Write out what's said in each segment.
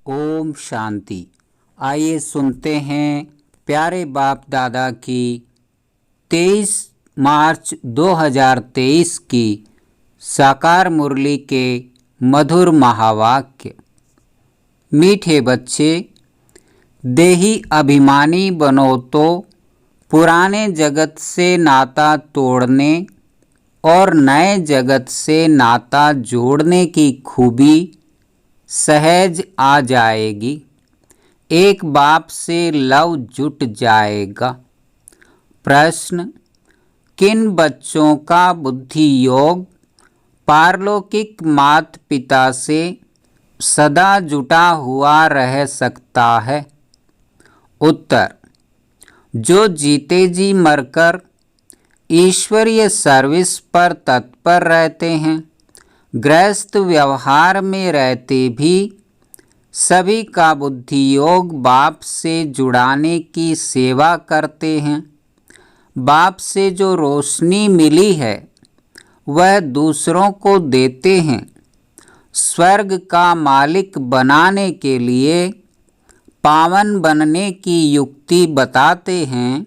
ओम शांति। आइए सुनते हैं प्यारे बाप दादा की 23 मार्च 2023 की साकार मुरली के मधुर महावाक्य। मीठे बच्चे, देही अभिमानी बनो तो पुराने जगत से नाता तोड़ने और नए जगत से नाता जोड़ने की खूबी सहज आ जाएगी। एक बाप से लव जुट जाएगा। प्रश्न: किन बच्चों का बुद्धि योग पारलौकिक माता पिता से सदा जुटा हुआ रह सकता है? उत्तर: जो जीते जी मरकर ईश्वरीय सर्विस पर तत्पर रहते हैं, गृहस्थ व्यवहार में रहते भी सभी का बुद्धि योग बाप से जुड़ाने की सेवा करते हैं। बाप से जो रोशनी मिली है वह दूसरों को देते हैं। स्वर्ग का मालिक बनाने के लिए पावन बनने की युक्ति बताते हैं।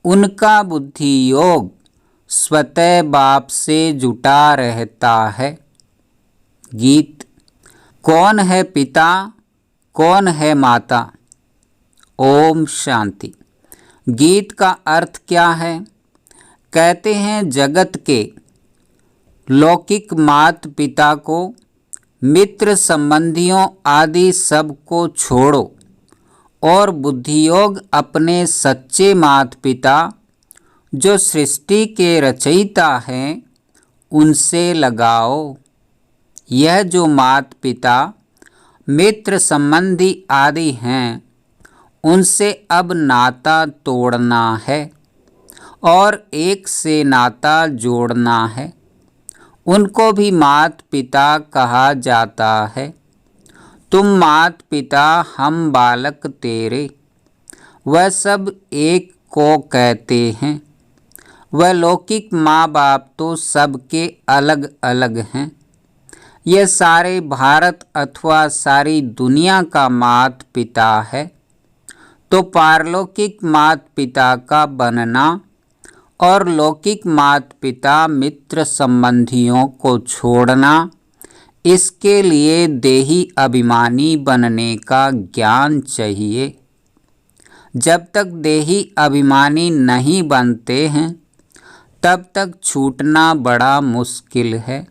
उनका बुद्धि योग स्वतः बाप से जुटा रहता है। गीत। कौन है पिता, कौन है माता? ओम शांति। गीत का अर्थ क्या है? कहते हैं जगत के लौकिक माता पिता को, मित्र संबंधियों आदि सब को छोड़ो और बुद्धियोग अपने सच्चे माता पिता जो सृष्टि के रचयिता हैं उनसे लगाओ। यह जो माता पिता मित्र संबंधी आदि हैं उनसे अब नाता तोड़ना है और एक से नाता जोड़ना है। उनको भी माता पिता कहा जाता है। तुम माता पिता, हम बालक तेरे, वह सब एक को कहते हैं। वह लौकिक माँ बाप तो सबके अलग अलग हैं। यह सारे भारत अथवा सारी दुनिया का माता पिता है। तो पारलौकिक माता पिता का बनना और लौकिक माता पिता मित्र संबंधियों को छोड़ना, इसके लिए देही अभिमानी बनने का ज्ञान चाहिए। जब तक देही अभिमानी नहीं बनते हैं तब तक छूटना बड़ा मुश्किल है।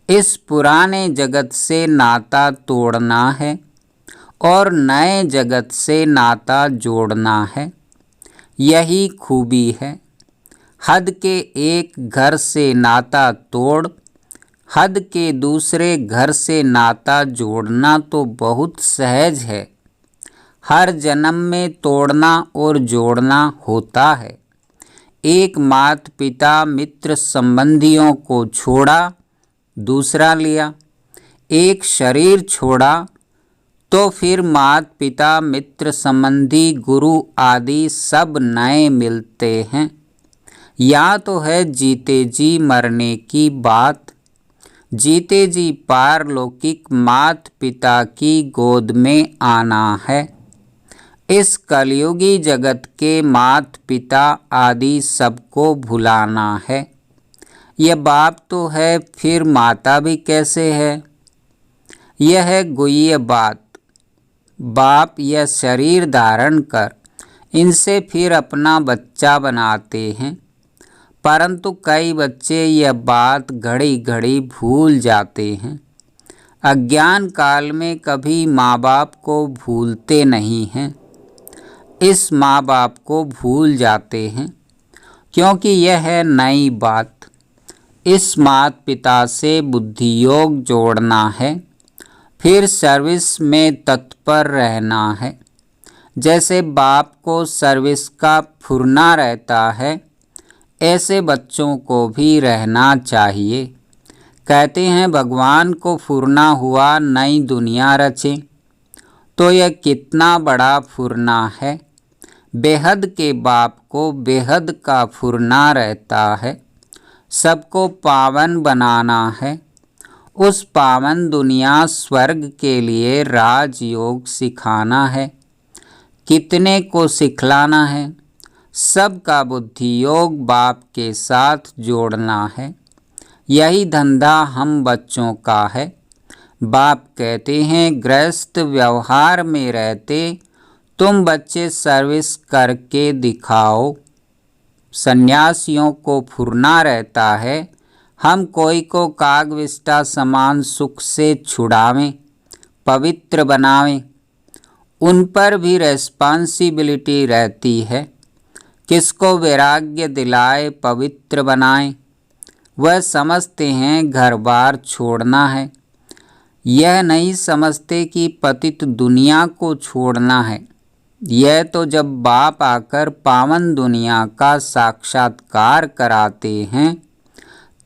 इस पुराने जगत से नाता तोड़ना है और नए जगत से नाता जोड़ना है। यही खूबी है। हद के एक घर से नाता तोड़ हद के दूसरे घर से नाता जोड़ना तो बहुत सहज है। हर जन्म में तोड़ना और जोड़ना होता है। एक माता पिता मित्र संबंधियों को छोड़ा, दूसरा लिया। एक शरीर छोड़ा तो फिर माता पिता मित्र संबंधी गुरु आदि सब नए मिलते हैं। या तो है जीते जी मरने की बात। जीते जी पारलौकिक माता पिता की गोद में आना है। इस कलयुगी जगत के माता पिता आदि सबको भुलाना है। यह बाप तो है, फिर माता भी कैसे है? यह है गुह्य बात। बाप यह शरीर धारण कर इनसे फिर अपना बच्चा बनाते हैं, परंतु कई बच्चे यह बात घड़ी घड़ी भूल जाते हैं। अज्ञान काल में कभी माँ बाप को भूलते नहीं हैं। इस माँ बाप को भूल जाते हैं क्योंकि यह है नई बात। इस माता पिता से बुद्धि योग जोड़ना है, फिर सर्विस में तत्पर रहना है। जैसे बाप को सर्विस का फुरना रहता है, ऐसे बच्चों को भी रहना चाहिए। कहते हैं भगवान को फुरना हुआ नई दुनिया रचे, तो यह कितना बड़ा फुरना है। बेहद के बाप को बेहद का फुरना रहता है। सबको पावन बनाना है उस पावन दुनिया स्वर्ग के लिए राजयोग सिखाना है। कितने को सिखलाना है? सबका बुद्धि योग बाप के साथ जोड़ना है। यही धंधा हम बच्चों का है। बाप कहते हैं गृहस्थ व्यवहार में रहते तुम बच्चे सर्विस करके दिखाओ। सन्यासियों को फुरना रहता है हम कोई को कागविष्टा समान सुख से छुड़ावें, पवित्र बनावें। उन पर भी रेस्पॉन्सिबिलिटी रहती है। किसको वैराग्य दिलाए, पवित्र बनाएं। वह समझते हैं घर बार छोड़ना है। यह नहीं समझते कि पतित दुनिया को छोड़ना है। यह तो जब बाप आकर पावन दुनिया का साक्षात्कार कराते हैं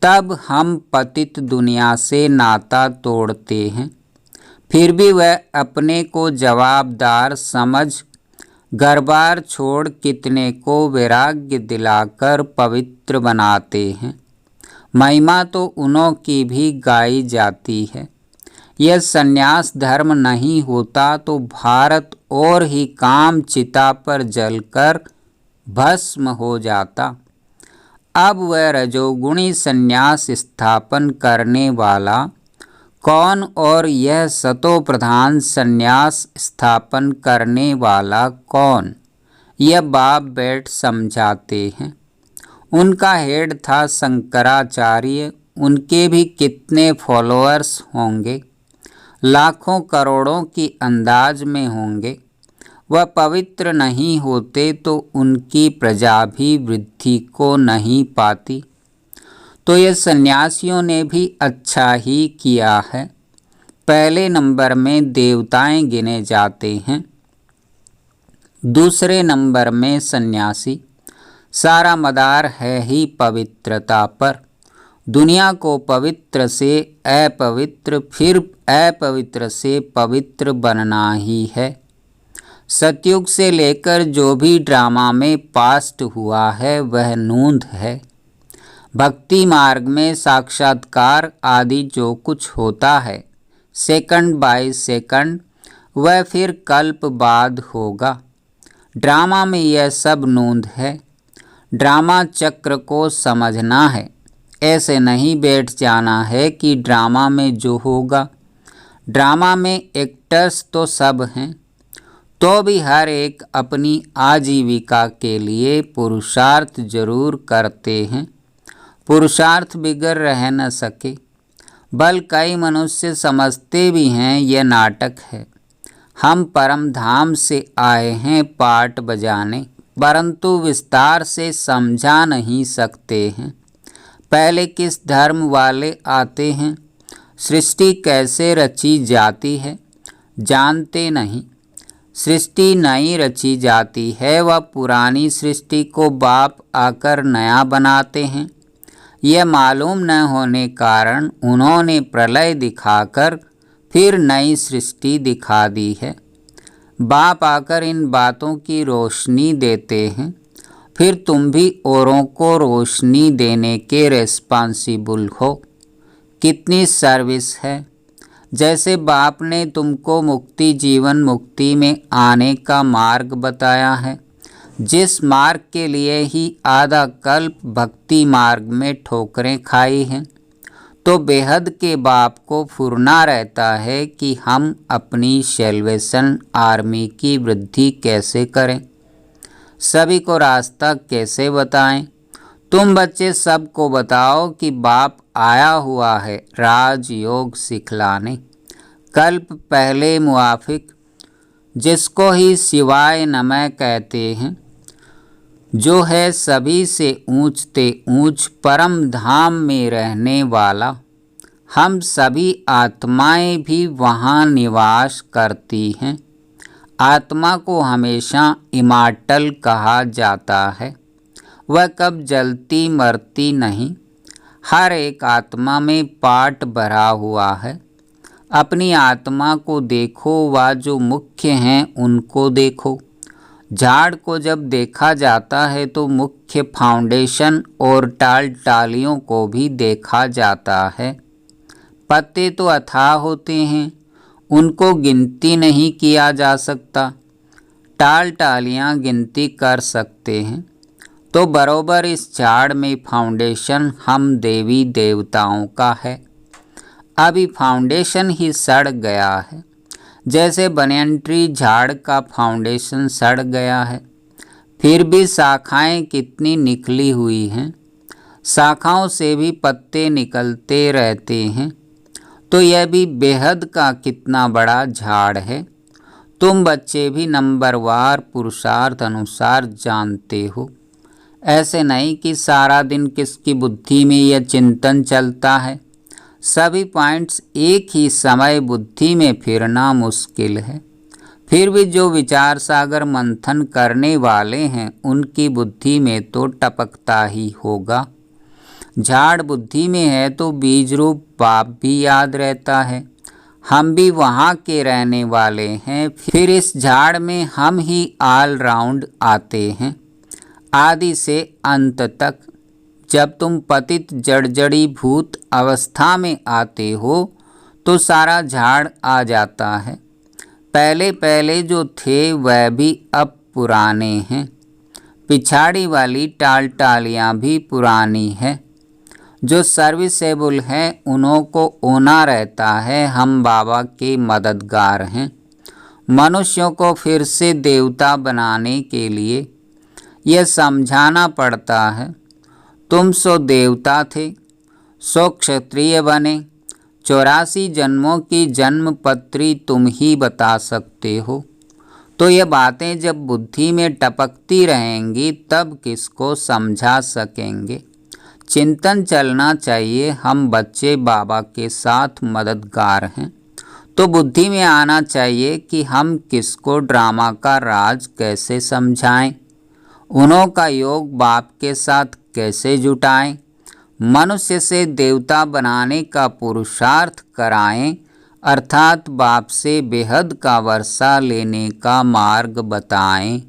तब हम पतित दुनिया से नाता तोड़ते हैं। फिर भी वह अपने को जवाबदार समझ घर बार छोड़ कितने को वैराग्य दिलाकर पवित्र बनाते हैं। महिमा तो उन्हों की भी गाई जाती है। यह सन्यास धर्म नहीं होता तो भारत और ही काम चिता पर जलकर भस्म हो जाता। अब वह रजोगुणी सन्यास स्थापन करने वाला कौन और यह सतो प्रधान सन्यास स्थापन करने वाला कौन, यह बाप बैठ समझाते हैं। उनका हेड था शंकराचार्य। उनके भी कितने फॉलोअर्स होंगे, लाखों करोड़ों की अंदाज में होंगे। वह पवित्र नहीं होते तो उनकी प्रजा भी वृद्धि को नहीं पाती। तो ये सन्यासियों ने भी अच्छा ही किया है। पहले नंबर में देवताएं गिने जाते हैं, दूसरे नंबर में सन्यासी। सारा मदार है ही पवित्रता पर। दुनिया को पवित्र से अपवित्र, फिर अपवित्र से पवित्र बनना ही है। सतयुग से लेकर जो भी ड्रामा में पास्ट हुआ है वह नूंद है। भक्ति मार्ग में साक्षात्कार आदि जो कुछ होता है सेकंड बाय सेकंड वह फिर कल्प बाद होगा। ड्रामा में यह सब नूंद है। ड्रामा चक्र को समझना है। ऐसे नहीं बैठ जाना है कि ड्रामा में जो होगा। ड्रामा में एक्टर्स तो सब हैं, तो भी हर एक अपनी आजीविका के लिए पुरुषार्थ जरूर करते हैं। पुरुषार्थ बिगड़ रह न सके। बल कई मनुष्य समझते भी हैं यह नाटक है। हम परम धाम से आए हैं पाट बजाने, परंतु विस्तार से समझा नहीं सकते हैं। पहले किस धर्म वाले आते हैं, सृष्टि कैसे रची जाती है जानते नहीं। सृष्टि नई रची जाती है, वह पुरानी सृष्टि को बाप आकर नया बनाते हैं। यह मालूम न होने कारण उन्होंने प्रलय दिखाकर फिर नई सृष्टि दिखा दी है। बाप आकर इन बातों की रोशनी देते हैं। फिर तुम भी औरों को रोशनी देने के रिस्पॉन्सिबल हो। कितनी सर्विस है। जैसे बाप ने तुमको मुक्ति जीवन मुक्ति में आने का मार्ग बताया है, जिस मार्ग के लिए ही आधा कल्प भक्ति मार्ग में ठोकरें खाई हैं, तो बेहद के बाप को फुरना रहता है कि हम अपनी सैल्वेशन आर्मी की वृद्धि कैसे करें, सभी को रास्ता कैसे बताएं। तुम बच्चे सबको बताओ कि बाप आया हुआ है राजयोग सिखलाने। कल्प पहले मुआफिक, जिसको ही शिवाय नमः कहते हैं, जो है सभी से ऊंचते ऊंच परम धाम में रहने वाला। हम सभी आत्माएं भी वहाँ निवास करती हैं। आत्मा को हमेशा इमॉर्टल कहा जाता है। वह कब जलती मरती नहीं। हर एक आत्मा में पार्ट भरा हुआ है। अपनी आत्मा को देखो, वह जो मुख्य हैं उनको देखो। झाड़ को जब देखा जाता है तो मुख्य फाउंडेशन और टाल टालियों को भी देखा जाता है। पत्ते तो अथाह होते हैं, उनको गिनती नहीं किया जा सकता। टाल टालियाँ गिनती कर सकते हैं। तो बरोबर इस झाड़ में फाउंडेशन हम देवी देवताओं का है। अभी फाउंडेशन ही सड़ गया है, जैसे बनियन ट्री झाड़ का फाउंडेशन सड़ गया है। फिर भी शाखाएं कितनी निकली हुई हैं, शाखाओं से भी पत्ते निकलते रहते हैं। तो यह भी बेहद का कितना बड़ा झाड़ है। तुम बच्चे भी नंबरवार पुरुषार्थ अनुसार जानते हो। ऐसे नहीं कि सारा दिन किसकी बुद्धि में यह चिंतन चलता है। सभी पॉइंट्स एक ही समय बुद्धि में फिरना मुश्किल है। फिर भी जो विचार सागर मंथन करने वाले हैं उनकी बुद्धि में तो टपकता ही होगा। झाड़ बुद्धि में है तो बीज रूप बाप भी याद रहता है। हम भी वहाँ के रहने वाले हैं। फिर इस झाड़ में हम ही ऑल राउंड आते हैं, आदि से अंत तक। जब तुम पतित जड़जड़ी भूत अवस्था में आते हो तो सारा झाड़ आ जाता है। पहले पहले जो थे वह भी अब पुराने हैं। पिछाड़ी वाली टाल टालियाँ भी पुरानी है। जो सर्विसेबल हैं उन्हों को ओना रहता है। हम बाबा के मददगार हैं। मनुष्यों को फिर से देवता बनाने के लिए यह समझाना पड़ता है। तुम सो देवता थे, सो क्षत्रिय बने। 84 जन्मों की जन्म पत्री तुम ही बता सकते हो। तो ये बातें जब बुद्धि में टपकती रहेंगी तब किसको समझा सकेंगे। चिंतन चलना चाहिए, हम बच्चे बाबा के साथ मददगार हैं। तो बुद्धि में आना चाहिए कि हम किसको ड्रामा का राज कैसे समझाएं, उन्हों का योग बाप के साथ कैसे जुटाएं, मनुष्य से देवता बनाने का पुरुषार्थ कराएं, अर्थात बाप से बेहद का वर्षा लेने का मार्ग बताएं।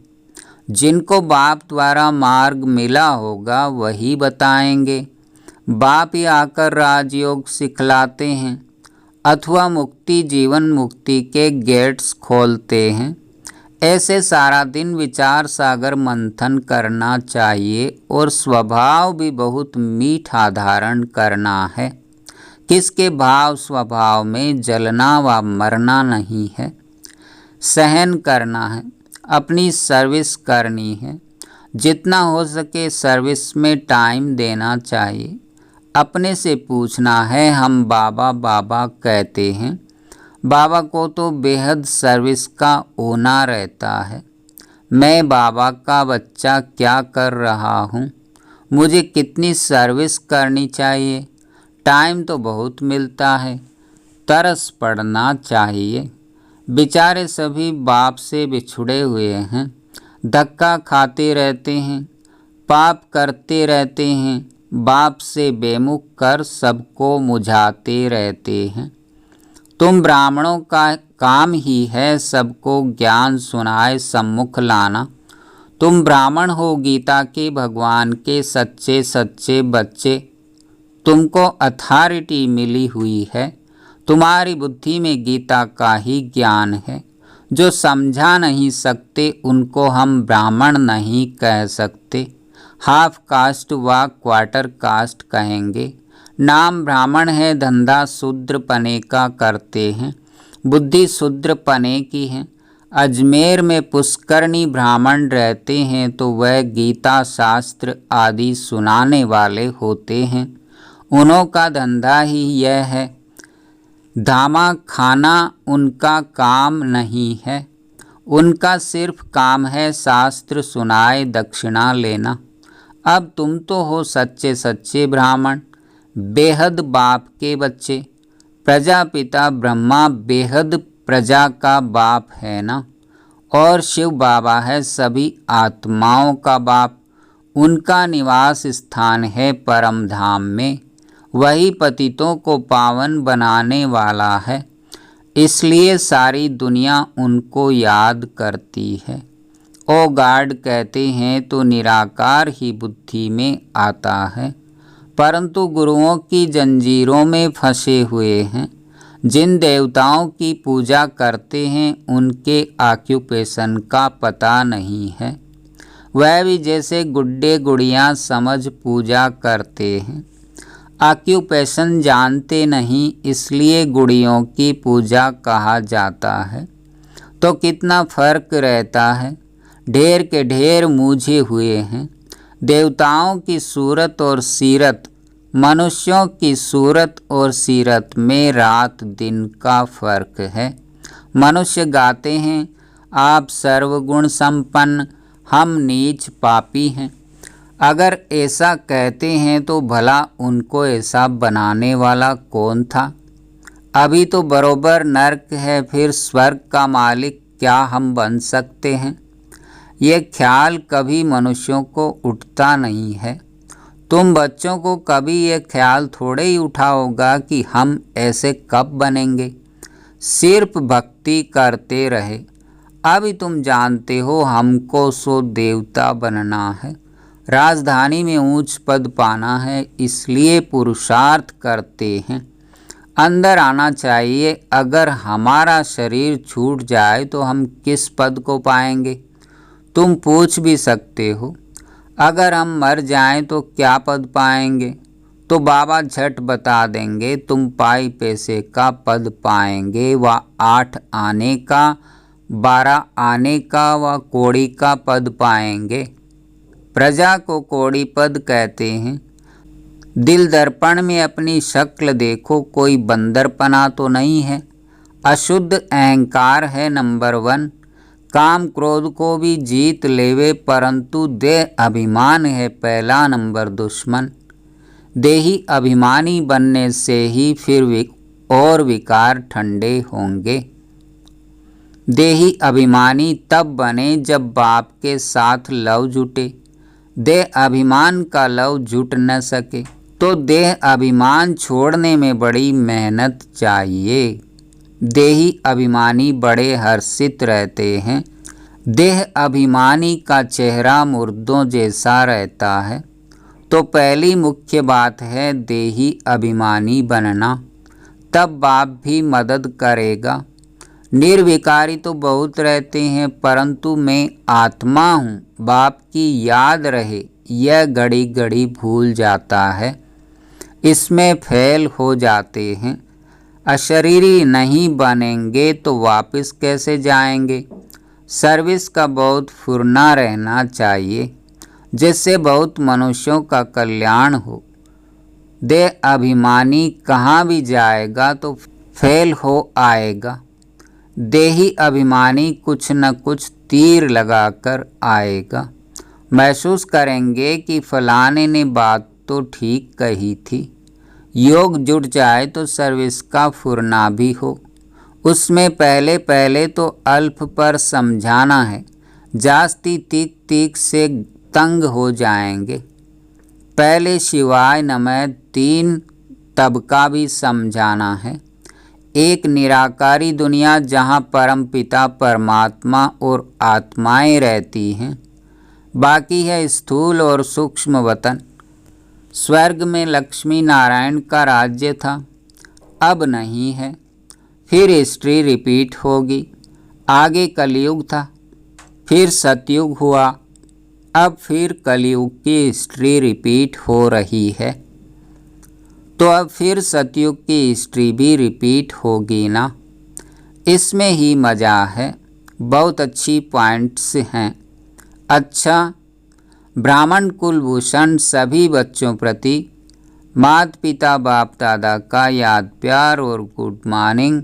जिनको बाप द्वारा मार्ग मिला होगा वही बताएंगे। बाप ही आकर राजयोग सिखलाते हैं अथवा मुक्ति जीवन मुक्ति के गेट्स खोलते हैं। ऐसे सारा दिन विचार सागर मंथन करना चाहिए और स्वभाव भी बहुत मीठा धारण करना है। किसके भाव स्वभाव में जलना व मरना नहीं है, सहन करना है, अपनी सर्विस करनी है। जितना हो सके सर्विस में टाइम देना चाहिए। अपने से पूछना है, हम बाबा बाबा कहते हैं, बाबा को तो बेहद सर्विस का होना रहता है। मैं बाबा का बच्चा क्या कर रहा हूँ, मुझे कितनी सर्विस करनी चाहिए। टाइम तो बहुत मिलता है, तरस पड़ना चाहिए। बेचारे सभी बाप से बिछुड़े हुए हैं, धक्का खाते रहते हैं, पाप करते रहते हैं, बाप से बेमुख कर सबको मुझाते रहते हैं। तुम ब्राह्मणों का काम ही है सबको ज्ञान सुनाए सम्मुख लाना। तुम ब्राह्मण हो, गीता के भगवान के सच्चे सच्चे बच्चे। तुमको अथॉरिटी मिली हुई है। तुम्हारी बुद्धि में गीता का ही ज्ञान है। जो समझा नहीं सकते उनको हम ब्राह्मण नहीं कह सकते, हाफ कास्ट व क्वार्टर कास्ट कहेंगे। नाम ब्राह्मण है, धंधा शूद्र पने का करते हैं, बुद्धि शूद्र पने की है। अजमेर में पुष्करणी ब्राह्मण रहते हैं तो वह गीता शास्त्र आदि सुनाने वाले होते हैं। उन्हों का धंधा ही यह है। धामा खाना उनका काम नहीं है, उनका सिर्फ काम है शास्त्र सुनाए दक्षिणा लेना। अब तुम तो हो सच्चे सच्चे ब्राह्मण, बेहद बाप के बच्चे। प्रजापिता ब्रह्मा बेहद प्रजा का बाप है ना, और शिव बाबा है सभी आत्माओं का बाप। उनका निवास स्थान है परम धाम में। वही पतितों को पावन बनाने वाला है, इसलिए सारी दुनिया उनको याद करती है। ओ गॉड कहते हैं तो निराकार ही बुद्धि में आता है। परंतु गुरुओं की जंजीरों में फंसे हुए हैं। जिन देवताओं की पूजा करते हैं उनके ऑक्यूपेशन का पता नहीं है। वह भी जैसे गुड्डे गुड़ियाँ समझ पूजा करते हैं, ऑक्यूपेशन जानते नहीं, इसलिए गुड़ियों की पूजा कहा जाता है। तो कितना फर्क रहता है। ढेर के ढेर मूझे हुए हैं। देवताओं की सूरत और सीरत, मनुष्यों की सूरत और सीरत में रात दिन का फर्क है। मनुष्य गाते हैं, आप सर्वगुण संपन्न, हम नीच पापी हैं। अगर ऐसा कहते हैं तो भला उनको ऐसा बनाने वाला कौन था? अभी तो बरोबर नर्क है, फिर स्वर्ग का मालिक क्या हम बन सकते हैं? ये ख्याल कभी मनुष्यों को उठता नहीं है। तुम बच्चों को कभी ये ख्याल थोड़े ही उठा होगा कि हम ऐसे कब बनेंगे। सिर्फ भक्ति करते रहे। अभी तुम जानते हो हमको सो देवता बनना है, राजधानी में ऊंच पद पाना है, इसलिए पुरुषार्थ करते हैं। अंदर आना चाहिए। अगर हमारा शरीर छूट जाए तो हम किस पद को पाएंगे? तुम पूछ भी सकते हो, अगर हम मर जाएं तो क्या पद पाएंगे? तो बाबा झट बता देंगे, तुम पाई पैसे का पद पाएंगे, व 8 आने का, 12 आने का व कौड़ी का पद पाएंगे। प्रजा को कौड़ी पद कहते हैं। दिल दर्पण में अपनी शक्ल देखो, कोई बंदरपना तो नहीं है। अशुद्ध अहंकार है नंबर 1। काम क्रोध को भी जीत लेवे, परंतु देह अभिमान है पहला नंबर दुश्मन। देही अभिमानी बनने से ही फिर और विकार ठंडे होंगे। देही अभिमानी तब बने जब बाप के साथ लव जुटे। देह अभिमान का लव जुट न सके तो देह अभिमान छोड़ने में बड़ी मेहनत चाहिए। देही अभिमानी बड़े हर्षित रहते हैं। देह अभिमानी का चेहरा मुर्दों जैसा रहता है। तो पहली मुख्य बात है देही अभिमानी बनना, तब बाप भी मदद करेगा। निर्विकारी तो बहुत रहते हैं, परंतु मैं आत्मा हूँ, बाप की याद रहे, यह घड़ी घड़ी भूल जाता है। इसमें फेल हो जाते हैं। अशरीरी नहीं बनेंगे तो वापस कैसे जाएंगे? सर्विस का बहुत फुरना रहना चाहिए, जिससे बहुत मनुष्यों का कल्याण हो। देह अभिमानी कहाँ भी जाएगा तो फेल हो आएगा। देही अभिमानी कुछ न कुछ तीर लगाकर आएगा। महसूस करेंगे कि फलाने ने बात तो ठीक कही थी। योग जुट जाए तो सर्विस का फुरना भी हो। उसमें पहले पहले तो अल्प पर समझाना है, जास्ती तीक तीक से तंग हो जाएंगे। पहले शिवाय नमः 3 तबका भी समझाना है। एक निराकारी दुनिया जहाँ परमपिता परमात्मा और आत्माएं रहती हैं, बाकी है स्थूल और सूक्ष्म वतन। स्वर्ग में लक्ष्मी नारायण का राज्य था, अब नहीं है। फिर हिस्ट्री रिपीट होगी। आगे कलयुग था, फिर सतयुग हुआ, अब फिर कलयुग की हिस्ट्री रिपीट हो रही है। तो अब फिर सतयुग की हिस्ट्री भी रिपीट होगी ना। इसमें ही मज़ा है। बहुत अच्छी पॉइंट्स हैं। अच्छा, ब्राह्मण कुलभूषण सभी बच्चों प्रति माता पिता बाप दादा का याद प्यार और गुड मॉर्निंग।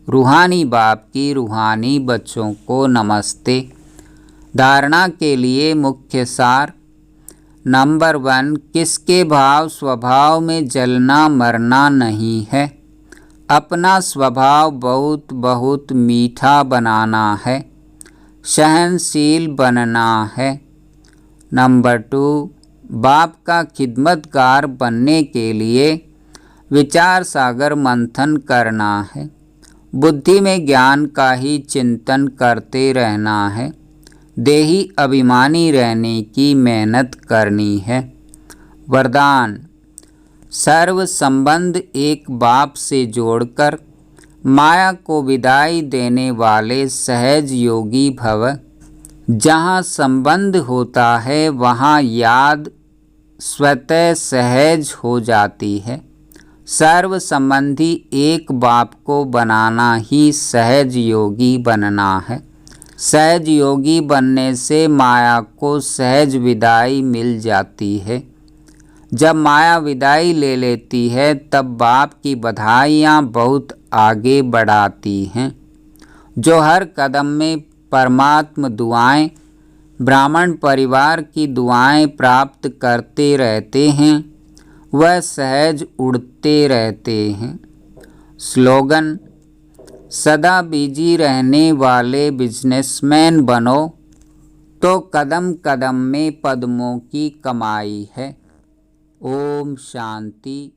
रूहानी बाप की रूहानी बच्चों को नमस्ते। धारणा के लिए मुख्य सार। नंबर 1, किसके भाव स्वभाव में जलना मरना नहीं है। अपना स्वभाव बहुत बहुत मीठा बनाना है, सहनशील बनना है। नंबर 2, बाप का खिदमतगार बनने के लिए विचार सागर मंथन करना है। बुद्धि में ज्ञान का ही चिंतन करते रहना है। देही अभिमानी रहने की मेहनत करनी है। वरदान। सर्व संबंध एक बाप से जोड़कर माया को विदाई देने वाले सहज योगी भव। जहाँ संबंध होता है वहाँ याद स्वतः सहज हो जाती है। सर्व संबंधी एक बाप को बनाना ही सहज योगी बनना है। सहज योगी बनने से माया को सहज विदाई मिल जाती है। जब माया विदाई ले लेती है तब बाप की बधाइयाँ बहुत आगे बढ़ाती हैं। जो हर कदम में परमात्म दुआएं, ब्राह्मण परिवार की दुआएं प्राप्त करते रहते हैं, वह सहज उड़ते रहते हैं। स्लोगन: सदा बिजी रहने वाले बिजनेसमैन बनो तो कदम कदम में पद्मों की कमाई है। ओम शांति।